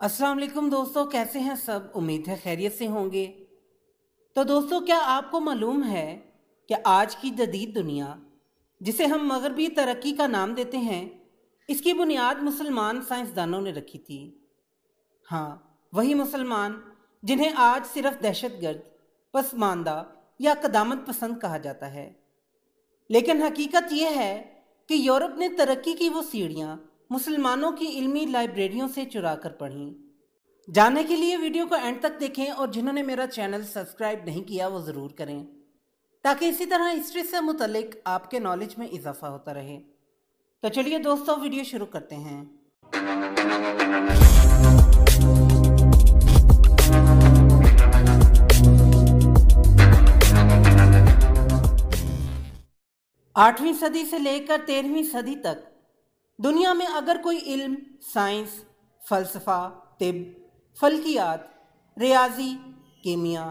अस्सलाम वालेकुम दोस्तों, कैसे हैं सब। उम्मीद है खैरियत से होंगे। तो दोस्तों, क्या आपको मालूम है कि आज की जदीद दुनिया, जिसे हम मगरबी तरक्की का नाम देते हैं, इसकी बुनियाद मुसलमान साइंसदानों ने रखी थी। हाँ, वही मुसलमान जिन्हें आज सिर्फ दहशतगर्द, पसमानदा या कदामत पसंद कहा जाता है। लेकिन हकीकत यह है कि यूरोप ने तरक्की की वो सीढ़ियाँ मुसलमानों की इल्मी लाइब्रेरियों से चुरा कर पढ़ीं। जानने के लिए वीडियो को एंड तक देखें और जिन्होंने मेरा चैनल सब्सक्राइब नहीं किया वो ज़रूर करें, ताकि इसी तरह हिस्ट्री से मुतल्लिक आपके नॉलेज में इजाफा होता रहे। तो चलिए दोस्तों, वीडियो शुरू करते हैं। 8वीं सदी से लेकर 13वीं सदी तक दुनिया में अगर कोई इल्म, साइंस, फ़लसफ़ा, तिब, फल्कियात, रियाजी, कीमिया,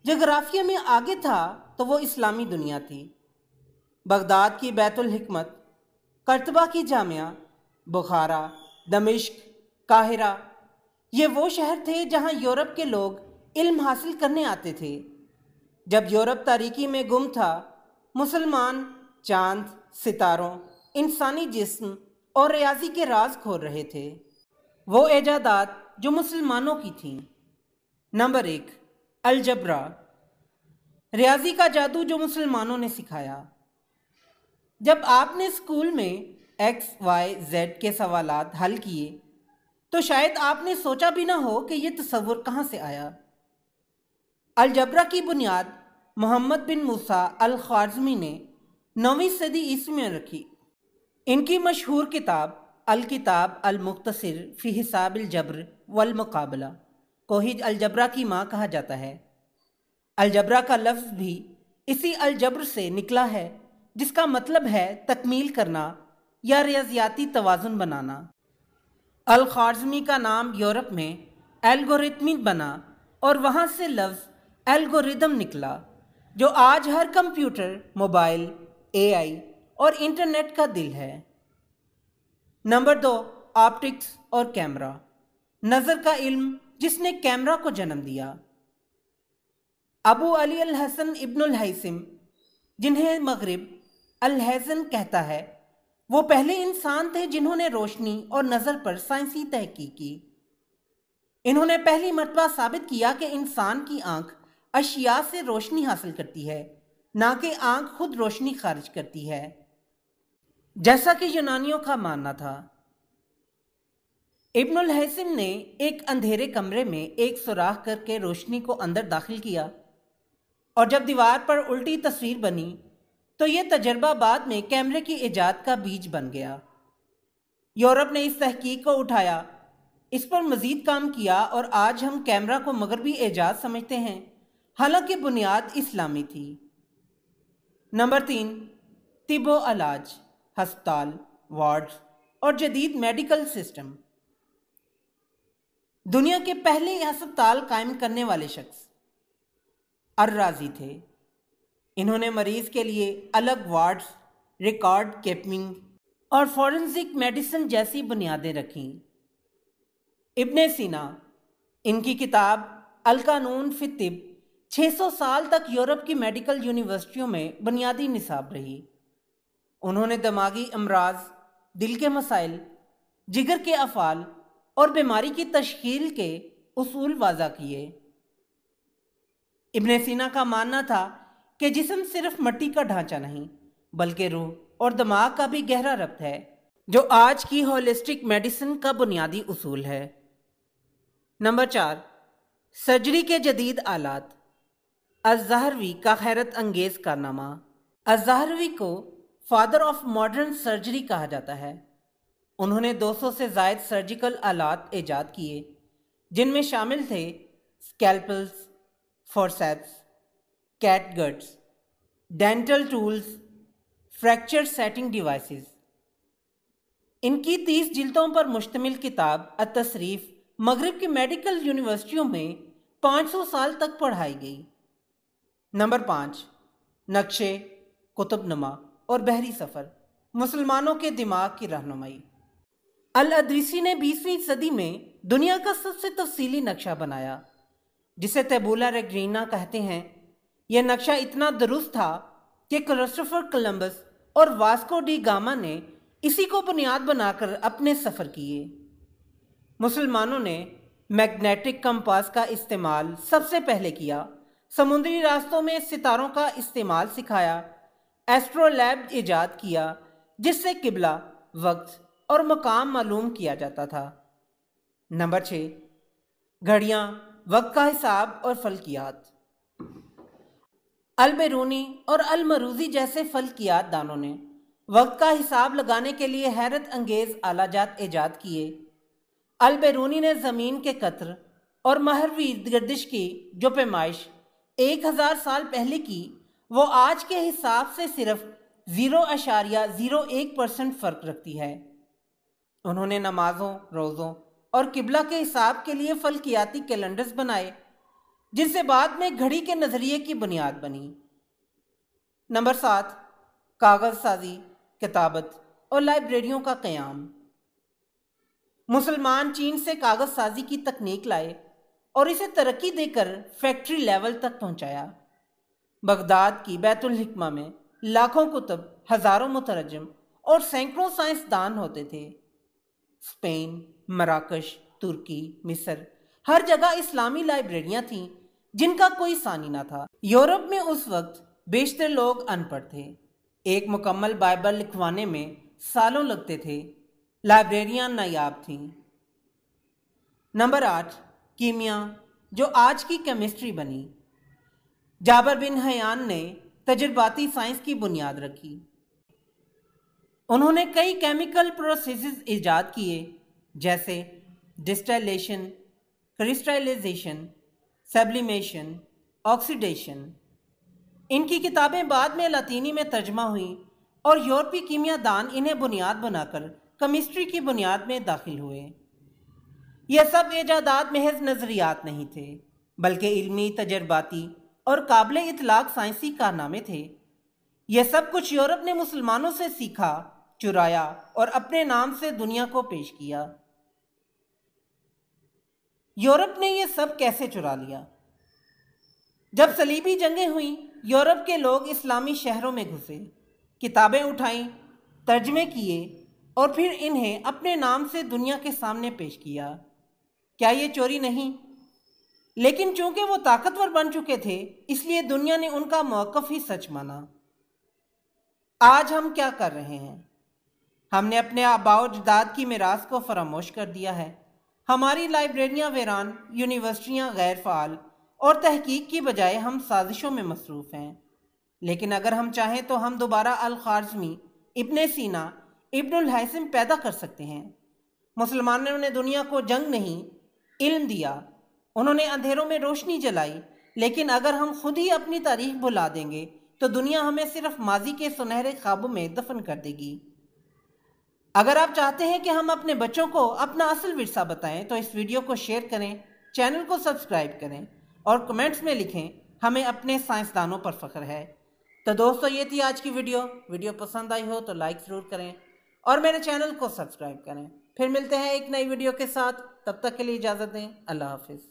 जोग्राफिया में आगे था तो वो इस्लामी दुनिया थी। बगदाद की बैतुल हिकमत, कर्तबा की जामिया, बुखारा, दमिश्क, काहिरा, ये वो शहर थे जहाँ यूरोप के लोग इल्म हासिल करने आते थे। जब यूरोप तारीकी में गुम था, मुसलमान चांद, सितारों, इंसानी जिस्म और रियाजी के राज खोल रहे थे। वो इजादात जो मुसलमानों की थीं। नंबर 1, अलजबरा, रियाजी का जादू जो मुसलमानों ने सिखाया। जब आपने स्कूल में एक्स, वाई, जेड के सवालात हल किए तो शायद आपने सोचा भी ना हो कि ये तसव्वुर कहाँ से आया। अलजबरा की बुनियाद मोहम्मद बिन मूसा अल ख्वारिज़मी ने 9वीं सदी ईस्वी में रखी। इनकी मशहूर किताब अल किताब अल मुख्तसर फ़ी हिसाब अल जब्र वल मुकाबला को ही अलजबरा की माँ कहा जाता है। अलजबरा का लफ्ज़ भी इसी अलजब्र से निकला है, जिसका मतलब है तकमील करना या रियाजियाती तवाज़ुन बनाना। अल ख्वारिज़मी का नाम यूरोप में एल्गोरिथमिक बना और वहाँ से लफ्ज़ एल्गोरिदम निकला, जो आज हर कंप्यूटर, मोबाइल, एआई और इंटरनेट का दिल है। नंबर 2, ऑप्टिक्स और कैमरा, नज़र का इल्म जिसने कैमरा को जन्म दिया। अबू अली अल हसन इब्न अल हैसम, जिन्हें मगरिब अल हैसन कहता है, वो पहले इंसान थे जिन्होंने रोशनी और नज़र पर साइंसी तहकीक की। इन्होंने पहली मर्तबा साबित किया कि इंसान की आंख अशिया से रोशनी हासिल करती है, ना कि आंख खुद रोशनी खारिज करती है, जैसा कि यूनानियों का मानना था। इब्न अल हैसम ने एक अंधेरे कमरे में एक सुराख करके रोशनी को अंदर दाखिल किया, और जब दीवार पर उल्टी तस्वीर बनी तो यह तजर्बा बाद में कैमरे की ईजाद का बीज बन गया। यूरोप ने इस तहकीक को उठाया, इस पर मजीद काम किया और आज हम कैमरा को मगरबी ईजाद समझते हैं, हालांकि बुनियाद इस्लामी थी। नंबर 3, तिब्बो इलाज, हस्पताल, वार्ड्स और जदीद मेडिकल सिस्टम। दुनिया के पहले अस्पताल कायम करने वाले शख्स अर्राजी थे। इन्होंने मरीज के लिए अलग वार्ड्स, रिकॉर्ड कीपिंग और फॉरेंसिक मेडिसिन जैसी बुनियादें रखीं। इब्ने सीना, इनकी किताब अल कानून फी तिब 600 साल तक यूरोप की मेडिकल यूनिवर्सिटियों में बुनियादी निसाब रही। उन्होंने दिमागी अमराज, दिल के मसाइल, जिगर के अफ़ाल और बीमारी की तशखील के उसूल वाज़ा किए। इब्ने सीना का मानना था कि जिस्म सिर्फ मिट्टी का ढांचा नहीं, बल्कि रूह और दिमाग का भी गहरा रब्त है, जो आज की होलिस्टिक मेडिसिन का बुनियादी उसूल है। नंबर 4, सर्जरी के जदीद आलात, अज़्ज़हरवी का हैरत अंगेज कारनामा। अज़्ज़हरवी को फादर ऑफ मॉडर्न सर्जरी कहा जाता है। उन्होंने 200 से ज़ायद सर्जिकल आलात ईजाद किए, जिनमें शामिल थे scalpels, forceps, catguts, dental tools, fracture setting devices. इनकी 30 जिल्दों पर मुश्तमिल किताब अत-तसरीफ मगरिब की मेडिकल यूनिवर्सिटियों में 500 साल तक पढ़ाई गई। नंबर 5, नक्शे, कुतुबनुमा और बहरी सफ़र, मुसलमानों के दिमाग की रहनुमाई। अल-अदरीसी ने 20वीं सदी में दुनिया का सबसे तफसीली नक्शा बनाया, जिसे तैबूला रेग्रीना कहते हैं। यह नक्शा इतना दुरुस्त था कि क्रिस्टोफर कोलंबस और वास्को डी गामा ने इसी को बुनियाद बनाकर अपने सफ़र किए। मुसलमानों ने मैग्नेटिक कंपास का इस्तेमाल सबसे पहले किया, समुद्री रास्तों में सितारों का इस्तेमाल सिखाया, एस्ट्रोलैब ईजाद किया जिससे किबला, वक्त और मकाम मालूम किया जाता था। नंबर 6, घड़ियाँ, वक्त का हिसाब और फल्कियात। अल-बेरूनी और अल-मरूजी जैसे फल्कियात दानों ने वक्त का हिसाब लगाने के लिए हैरत अंगेज आलाजात ईजाद किए। अल-बेरूनी ने ज़मीन के कतर और महरवी गर्दिश की जो पैमाइश 1000 साल पहले की, वो आज के हिसाब से सिर्फ 0.01% फ़र्क रखती है। उन्होंने नमाज़ों, रोज़ों और किबला के हिसाब के लिए फल्कियाती कैलेंडर्स बनाए, जिनसे बाद में घड़ी के नज़रिए की बुनियाद बनी। नंबर 7, कागज़ साजी, किताबत और लाइब्रेरियों का क़याम। मुसलमान चीन से कागज़ साजी की तकनीक लाए और इसे तरक्की देकर फैक्ट्री लेवल तक पहुंचाया। बगदाद की बैतुल हिकमा में लाखों कुतुब, हज़ारों मुतरजम और सैकड़ों साइंसदान होते थे। स्पेन, मराकश, तुर्की, मिस्र, हर जगह इस्लामी लाइब्रेरियां थीं जिनका कोई सानी ना था। यूरोप में उस वक्त बेशतर लोग अनपढ़ थे। एक मुकम्मल बाइबल लिखवाने में सालों लगते थे। लाइब्रेरियां नायाब थीं। नंबर 8, कीमिया, जो आज की केमिस्ट्री बनी। जाबर बिन हयान ने तजर्बाती साइंस की बुनियाद रखी। उन्होंने कई केमिकल प्रोसेसेस ईजाद किए, जैसे डिस्टिलेशन, क्रिस्टलाइजेशन, सब्लिमेशन, ऑक्सीडेशन। इनकी किताबें बाद में लातीनी में तर्जमा हुई और यूरोपीय कीमियादान इन्हें बुनियाद बनाकर केमिस्ट्री की बुनियाद में दाखिल हुए। यह सब इजादात महज नज़रियात नहीं थे, बल्कि इल्मी, तजर्बाती और काबिल इतलाक साइंसी कारनामे थे। यह सब कुछ यूरोप ने मुसलमानों से सीखा, चुराया और अपने नाम से दुनिया को पेश किया। यूरोप ने यह सब कैसे चुरा लिया? जब सलीबी जंगें हुईं, यूरोप के लोग इस्लामी शहरों में घुसे, किताबें उठाईं, तर्जमे किए और फिर इन्हें अपने नाम से दुनिया के सामने पेश किया। क्या ये चोरी नहीं? लेकिन चूंकि वो ताकतवर बन चुके थे, इसलिए दुनिया ने उनका मौक़िफ़ ही सच माना। आज हम क्या कर रहे हैं? हमने अपने आबाओ अजदाद की मिरास को फरामोश कर दिया है। हमारी लाइब्रेरियाँ वीरान, यूनिवर्सिटियाँ गैर फ़ाल और तहकीक की बजाय हम साजिशों में मसरूफ़ हैं। लेकिन अगर हम चाहें तो हम दोबारा अल-ख़वारिज़मी, इब्न सीना, इब्नुल हैसम पैदा कर सकते हैं। मुसलमानों ने दुनिया को जंग नहीं, इल्म दिया। उन्होंने अंधेरों में रोशनी जलाई। लेकिन अगर हम खुद ही अपनी तारीख भुला देंगे तो दुनिया हमें सिर्फ माजी के सुनहरे ख्वाबों में दफन कर देगी। अगर आप चाहते हैं कि हम अपने बच्चों को अपना असल विरसा बताएं तो इस वीडियो को शेयर करें, चैनल को सब्सक्राइब करें और कमेंट्स में लिखें, हमें अपने साइंसदानों पर फ़ख्र है। तो दोस्तों, ये थी आज की वीडियो पसंद आई हो तो लाइक ज़रूर करें और मेरे चैनल को सब्सक्राइब करें। फिर मिलते हैं एक नई वीडियो के साथ। तब तक के लिए इजाज़त दें। अल्लाह हाफिज़।